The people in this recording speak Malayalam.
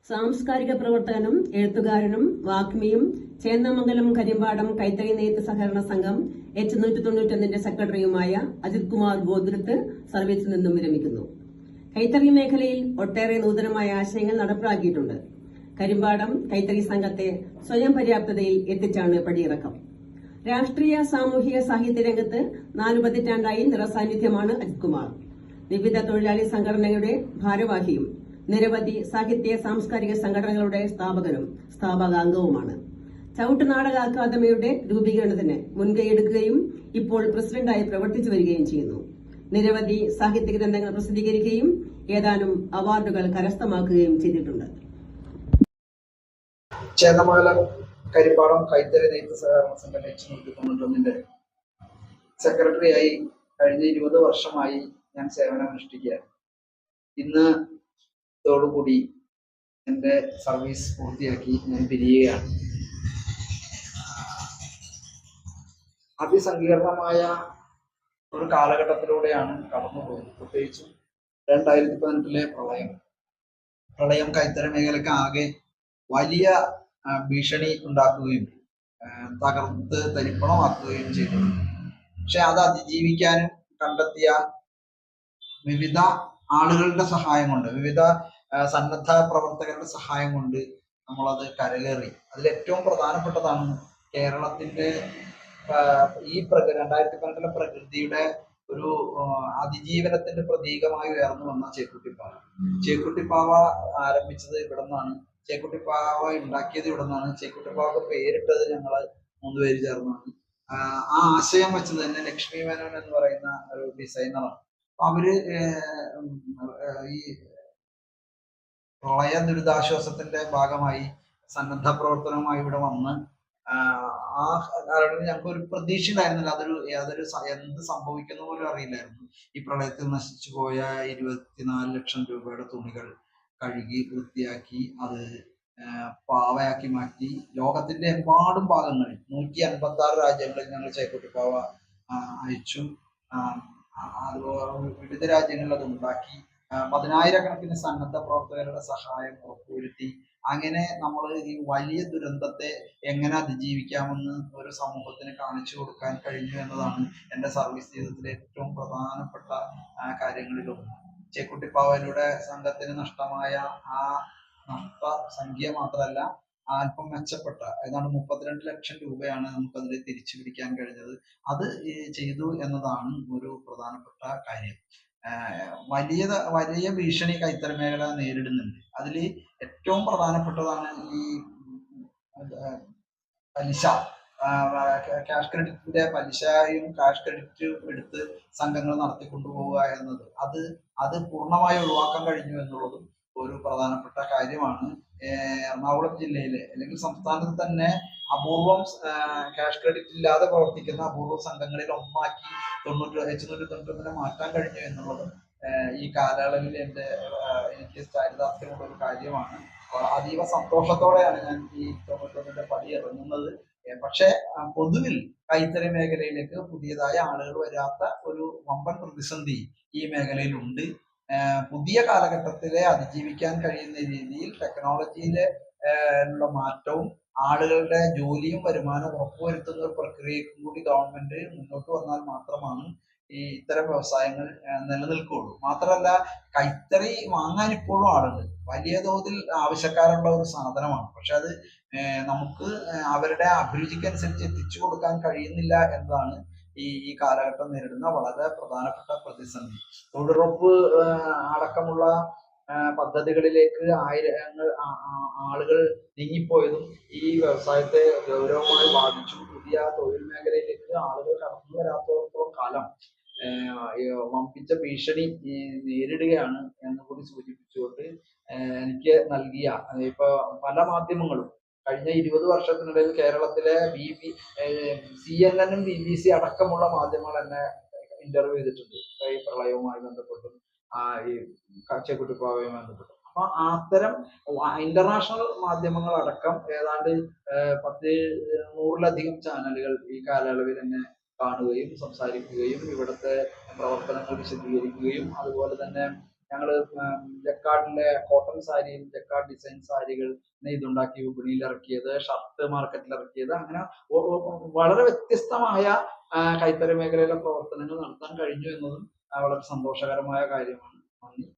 സാംസ്കാരിക പ്രവർത്തകനും എഴുത്തുകാരനും വാഗ്മിയും ചേന്നമംഗലം കരിമ്പാടം കൈത്തറി നെയ്ത്ത് സഹകരണ സംഘം H191 സെക്രട്ടറിയുമായ അജിത് കുമാർ ഗോദ്രത്ത് സർവീസിൽ നിന്നും വിരമിക്കുന്നു. കൈത്തറി മേഖലയിൽ ഒട്ടേറെ നൂതനമായ ആശയങ്ങൾ നടപ്പിലാക്കിയിട്ടുണ്ട്. കരിമ്പാടം കൈത്തറി സംഘത്തെ സ്വയം പര്യാപ്തതയിൽ എത്തിച്ചാണ് പടിയിറക്കം. രാഷ്ട്രീയ സാമൂഹിക സാഹിത്യ രംഗത്ത് 4 പതിറ്റാണ്ടായി നിറസാന്നിധ്യമാണ് അജിത് കുമാർ. വിവിധ തൊഴിലാളി സംഘടനകളുടെ ഭാരവാഹിയും നിരവധി സാഹിത്യ സാംസ്കാരിക സംഘടനകളുടെ സ്ഥാപകാംഗവുമാണ്. ചവിട്ട് നാടക അക്കാദമിയുടെ രൂപീകരണത്തിന് മുൻകൈയെടുക്കുകയും ഇപ്പോൾ പ്രസിഡന്റായി പ്രവർത്തിച്ചു വരികയും ചെയ്യുന്നു. നിരവധി സാഹിത്യ ഗ്രന്ഥങ്ങൾ പ്രസിദ്ധീകരിക്കുകയും ഏതാനും അവാർഡുകൾ കരസ്ഥമാക്കുകയും ചെയ്തിട്ടുണ്ട്. ചേന്നമംഗലം കരിമ്പാടം കൈത്തറി നെയ്ത്ത് സഹകരണ സംഘം H191 സെക്രട്ടറിയായി കഴിഞ്ഞ 20 വർഷമായി ഞാൻ സേവനമനുഷ്ഠിക്കുകയാണ്. ഇന്ന് ോടുകൂടി എൻ്റെ സർവീസ് പൂർത്തിയാക്കി ഞാൻ പിരിയുകയാണ്. അതിസങ്കീർണമായ ഒരു കാലഘട്ടത്തിലൂടെയാണ് കടന്നുപോയത്. പ്രത്യേകിച്ചും 2018 പ്രളയം കൈത്തറി മേഖലയ്ക്ക് ആകെ വലിയ ഭീഷണി ഉണ്ടാക്കുകയും തകർത്ത് തരിപ്പണമാക്കുകയും ചെയ്തു. പക്ഷെ അത് അതിജീവിക്കാനും കണ്ടെത്തിയ വിവിധ ആളുകളുടെ സഹായം കൊണ്ട്, വിവിധ സന്നദ്ധ പ്രവർത്തകരുടെ സഹായം കൊണ്ട് നമ്മളത് കരകയറി. അതിൽ ഏറ്റവും പ്രധാനപ്പെട്ടതാണ് കേരളത്തിന്റെ ഈ 2018 പ്രകൃതിയുടെ ഒരു അതിജീവനത്തിന്റെ പ്രതീകമായി ഉയർന്നു വന്ന ചേക്കുട്ടിപ്പാവ ആരംഭിച്ചത് ഇവിടെ നിന്നാണ്. ചേക്കുട്ടിപ്പാവ ഉണ്ടാക്കിയത് ഇവിടെ നിന്നാണ്. ചേക്കുട്ടിപ്പാവക്ക് പേരിട്ടത് ഞങ്ങൾ 3 പേര് ചേർന്നാണ്. ആ ആശയം വെച്ചത് തന്നെ ലക്ഷ്മി മേനോൻ എന്ന് പറയുന്ന ഒരു ഡിസൈനറാണ്. അവര് ഈ പ്രളയ ദുരിതാശ്വാസത്തിന്റെ ഭാഗമായി സന്നദ്ധ പ്രവർത്തനവുമായി ഇവിടെ വന്ന് ആ കാരണം ഞങ്ങൾക്ക് ഒരു പ്രതീക്ഷ ഉണ്ടായിരുന്നില്ല. എന്ത് സംഭവിക്കുന്ന പോലും അറിയില്ലായിരുന്നു. ഈ പ്രളയത്തിൽ നശിച്ചു പോയ 24 ലക്ഷം രൂപയുടെ തുണികൾ കഴുകി വൃത്തിയാക്കി അത് പാവയാക്കി മാറ്റി ലോകത്തിന്റെ എമ്പാടും ഭാഗങ്ങളിൽ 156 രാജ്യങ്ങളിൽ ഞങ്ങൾ ചേക്കുട്ടിപ്പാവ അയച്ചു. അതുപോലെ വിവിധ രാജ്യങ്ങളിൽ അത് ഉണ്ടാക്കി 10,000-കണക്കിന് സന്നദ്ധ പ്രവർത്തകരുടെ സഹായം ഉറപ്പുവരുത്തി. അങ്ങനെ നമ്മൾ ഈ വലിയ ദുരന്തത്തെ എങ്ങനെ അതിജീവിക്കാമെന്ന് ഒരു സമൂഹത്തിന് കാണിച്ചു കൊടുക്കാൻ കഴിഞ്ഞു എന്നതാണ് എൻ്റെ സർവീസ് ജീവിതത്തിലെ ഏറ്റവും പ്രധാനപ്പെട്ട കാര്യങ്ങളിലൊന്ന്. ചേക്കുട്ടിപ്പാവയിലൂടെ സംഘത്തിന് നഷ്ടമായ ആ നഷ്ടസംഖ്യ മാത്രമല്ല, അല്പം മെച്ചപ്പെട്ട ഏതാണ്ട് 32 ലക്ഷം രൂപയാണ് നമുക്കതിൽ തിരിച്ചു പിടിക്കാൻ കഴിഞ്ഞത്. അത് ചെയ്തു എന്നതാണ് ഒരു പ്രധാനപ്പെട്ട കാര്യം. വലിയ ഭീഷണി കൈത്തറി മേഖല നേരിടുന്നുണ്ട്. അതിൽ ഏറ്റവും പ്രധാനപ്പെട്ടതാണ് ഈ പലിശ, ക്യാഷ് ക്രെഡിറ്റിന്റെ പലിശയും ക്യാഷ് ക്രെഡിറ്റും എടുത്ത് സംഘങ്ങൾ നടത്തിക്കൊണ്ടുപോവുക എന്നത്. അത് പൂർണ്ണമായി ഒഴിവാക്കാൻ കഴിഞ്ഞു എന്നുള്ളതും ഒരു പ്രധാനപ്പെട്ട കാര്യമാണ്. എറണാകുളം ജില്ലയിലെ അല്ലെങ്കിൽ സംസ്ഥാനത്ത് തന്നെ അപൂർവം ക്യാഷ് ക്രെഡിറ്റ് ഇല്ലാതെ പ്രവർത്തിക്കുന്ന അപൂർവ സംഘങ്ങളിൽ ഒന്നാക്കി H191 മാറ്റാൻ കഴിഞ്ഞു എന്നുള്ളതും ഈ കാലയളവിൽ എനിക്ക് ചാരിതാർത്ഥ്യമുള്ള ഒരു കാര്യമാണ്. അതീവ സന്തോഷത്തോടെയാണ് ഞാൻ ഈ 91 പടി ഇറങ്ങുന്നത്. പക്ഷെ പൊതുവിൽ കൈത്തറി മേഖലയിലേക്ക് പുതിയതായ ആളുകൾ വരാത്ത ഒരു വമ്പൻ പ്രതിസന്ധി ഈ മേഖലയിലുണ്ട്. പുതിയ കാലഘട്ടത്തിലെ അതിജീവിക്കാൻ കഴിയുന്ന രീതിയിൽ ടെക്നോളജിയിലെ ഉള്ള മാറ്റവും ആളുകളുടെ ജോലിയും വരുമാനവും ഉറപ്പുവരുത്തുന്ന ഒരു പ്രക്രിയക്കും കൂടി ഗവൺമെന്റ് മുന്നോട്ട് വന്നാൽ മാത്രമാണ് ഈ ഇത്തരം വ്യവസായങ്ങൾ നിലനിൽക്കുകയുള്ളൂ. മാത്രമല്ല, കൈത്തറി വാങ്ങാൻ ഇപ്പോഴും ആളുണ്ട്. വലിയ തോതിൽ ആവശ്യക്കാരുള്ള ഒരു സാധനമാണ്. പക്ഷെ അത് നമുക്ക് അവരുടെ അഭിരുചിക്കനുസരിച്ച് എത്തിച്ചു കൊടുക്കാൻ കഴിയുന്നില്ല എന്നതാണ് ഈ കാലഘട്ടം നേരിടുന്ന വളരെ പ്രധാനപ്പെട്ട പ്രതിസന്ധി. തൊഴിലുറപ്പ് അടക്കമുള്ള പദ്ധതികളിലേക്ക് ആളുകൾ നീങ്ങിപ്പോയതും ഈ വ്യവസായത്തെ ഗൗരവമായി ബാധിച്ചു. പുതിയ തൊഴിൽ മേഖലയിലേക്ക് ആളുകൾ കടന്നു വരാത്തോളം കാലം വമ്പിച്ച ഭീഷണി നേരിടുകയാണ് എന്ന് കൂടി സൂചിപ്പിച്ചുകൊണ്ട് എനിക്ക് നൽകിയ ഇപ്പൊ പല മാധ്യമങ്ങളും കഴിഞ്ഞ 20 വർഷത്തിനിടയിൽ കേരളത്തിലെ CNN-ഉം BBC അടക്കമുള്ള മാധ്യമങ്ങൾ എന്നെ ഇന്റർവ്യൂ ചെയ്തിട്ടുണ്ട്. ഈ പ്രളയവുമായി ബന്ധപ്പെട്ടും ഈ ചേക്കുട്ടിപ്പാവയുമായി ബന്ധപ്പെട്ടും. അപ്പൊ അത്തരം ഇന്റർനാഷണൽ മാധ്യമങ്ങൾ അടക്കം ഏതാണ്ട് 100-ലധികം ചാനലുകൾ ഈ കാലയളവിൽ തന്നെ കാണുകയും സംസാരിക്കുകയും ഇവിടുത്തെ പ്രവർത്തനങ്ങൾ വിശദീകരിക്കുകയും അതുപോലെ തന്നെ ഞങ്ങള് ജക്കാർഡിലെ കോട്ടൺ സാരിയും ജക്കാർഡ് ഡിസൈൻ സാരികൾ നെയ്തുണ്ടാക്കി വിപണിയിൽ ഇറക്കിയത്, ഷർട്ട് മാർക്കറ്റിൽ ഇറക്കിയത്, അങ്ങനെ വളരെ വ്യത്യസ്തമായ കൈത്തറി മേഖലയിലെ പ്രവർത്തനങ്ങൾ നടത്താൻ കഴിഞ്ഞു എന്നതും വളരെ സന്തോഷകരമായ കാര്യമാണ്. നന്ദി.